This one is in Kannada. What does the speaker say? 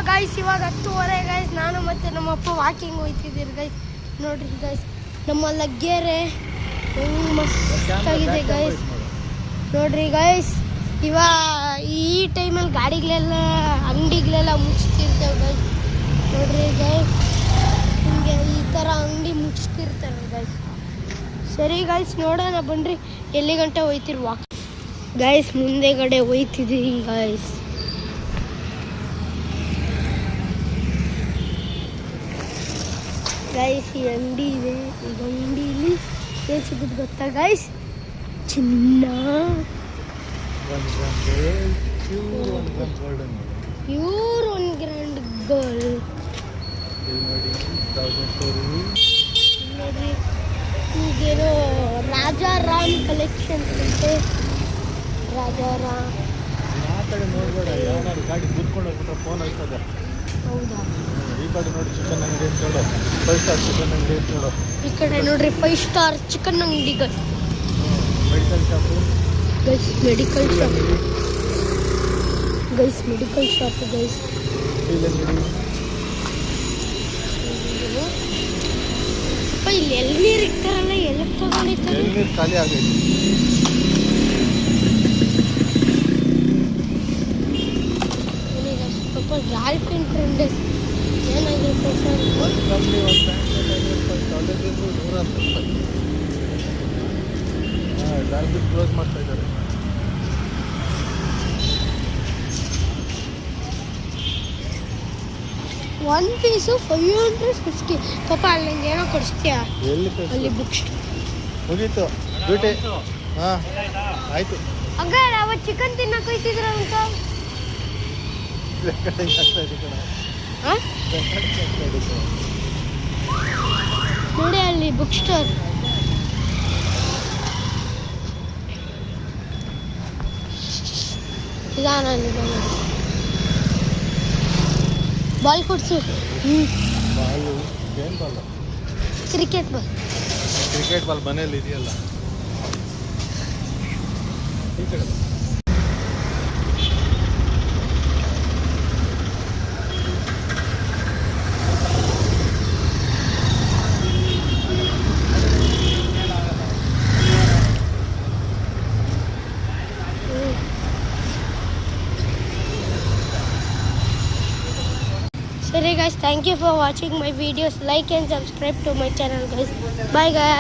ಗೈಸ್ ಇವಾಗ 10:30 ಗೈಸ್. ನಾನು ಮತ್ತು ನಮ್ಮಪ್ಪ ವಾಕಿಂಗ್ ಹೋಗ್ತಿದ್ದೀರಿ ಗೈಸ್. ನೋಡ್ರಿ ಗೈಸ್ ನಮ್ಮ ಲಗ್ಗೆರೆ ಹೆಂಗೆ ಮಸ್ತಾಗಿದೆ ಗೈಸ್. ನೋಡ್ರಿ ಗೈಸ್ ಈ ಟೈಮಲ್ಲಿ ಗಾಡಿಗಳೆಲ್ಲ ಅಂಗಡಿಗಳೆಲ್ಲ ಮುಚ್ಚಿರ್ತಾವೆ ಗೈಸ್. ನೋಡ್ರಿ ಗೈಸ್ ಹಿಂಗೆ ಈ ಥರ ಅಂಗಡಿ ಮುಚ್ಚಿರ್ತಾರೆ ಗೈಸ್. ಸರಿ ಗೈಸ್ ನೋಡೋಣ ಬನ್ನಿರಿ ಎಲ್ಲಿ ಗಂಟೆ ಹೋಯ್ತಿರಿ ವಾಕ್ ಗೈಸ್. ಮುಂದೆಗಡೆ ಹೋಯ್ತಿದ್ದೀರಿ ಗೈಸ್. ಗೈಸ್ ಈ ಅಂಗಡಿ ಇದೆ. ಈ ಅಂಗಡಿಲಿ ಏನು ಸಿಗುತ್ತೆ ಗೊತ್ತಾ ಗೈಸ್? ಚಿನ್ನ, ಪ್ಯೂರ್ 1 ಗ್ರಾಂಡ್ ಗೋಲ್ಡ್. ನೋಡ್ರಿ ಈಗೇನೋ ರಾಜಾರಾಮ್ ಕಲೆಕ್ಷನ್ ಅಂತೆ. ರಾಜಾರಾಮ್ ಗಾಡಿ ಕೂತ್ಕೊಂಡು ಹೋಗ್ಬಿಟ್ರೆ ಫೋನ್ ಆಯ್ತದೆ. ಹೌದಾ? ಈ ಕಡೆ ನೋಡಿ ಚಿಕನ್ ಅಂಗಡಿ ಅಂತ ನೋಡು, 5 ಸ್ಟಾರ್ ಚಿಕನ್ ಅಂಗಡಿ ಅಂತ ನೋಡು. ಈ ಕಡೆ ನೋಡ್ರಿ 5 ಸ್ಟಾರ್ ಚಿಕನ್ ಅಂಗಡಿಗಳು. Medical shop guys, medical shop guys, medical shop guys. ಇಲ್ಲಿ ಎಳ್ನೀರು ಇರ್ತಾರಲ್ಲ, ಎಲ್ಲಿ ತಗೊಂಡಿರ್ತಾರೆ? ಎಳ್ನೀರು ಖಾಲಿ ಆಗೈತೆ. ಪಾಪ ಗಾರ್ಲ್ಫ್ರೆಂಡ್ ಫ್ರೆಂಡ್ ಏನಾಗಿರುತ್ತೆ ಸರ್? ಒಂದು ಕಂಪ್ನಿ ಒಂದು ಪ್ಯಾಂಟ್ ಕಾಲೇಜಿಂದ 120 ಗಾರ್ಬಿಟ್ ಕ್ಲೋಸ್ ಮಾಡ್ತಾ ಇದ್ದಾರೆ. ಒಂದು ಪೀಸು 550. ಪಾಪ ಅಲ್ಲಿ ನಂಗೆ ಏನೋ ಕೊಡಿಸ್ತೀಯಾ? ಎಲ್ಲಿ ಅಲ್ಲಿ ಬುಕ್ ಸ್ಟೋರ್ ಮುಗೀತು ಡ್ಯೂಟಿ. ಹಾಂ ಆಯಿತು. ಹಂಗ ಅವತ್ತು ಚಿಕನ್ ತಿನ್ನಕ್ಕೆ ಹೋಯ್ತಿದ್ರ ಅಂತ ರೆಕಾರ್ಡಿಂಗ್ ಆಗ್ತಾ ಇದೆ ಕಣ. ನೋಡಿ ಅಲ್ಲಿ ಬುಕ್ ಸ್ಟೋರ್. ನಿಧಾನ ನಿಧಾನ. ಬಾಲ್ ಕೊಡ್ಸು. ಬಾಲು ಏನು ball? Cricket ball. Cricket ball ಮನೇಲಿ ಇದೆಯಲ್ಲ. ಈ ಕಡೆ Sorry guys, thank you for watching my videos. Like and subscribe to my channel guys. Bye guys.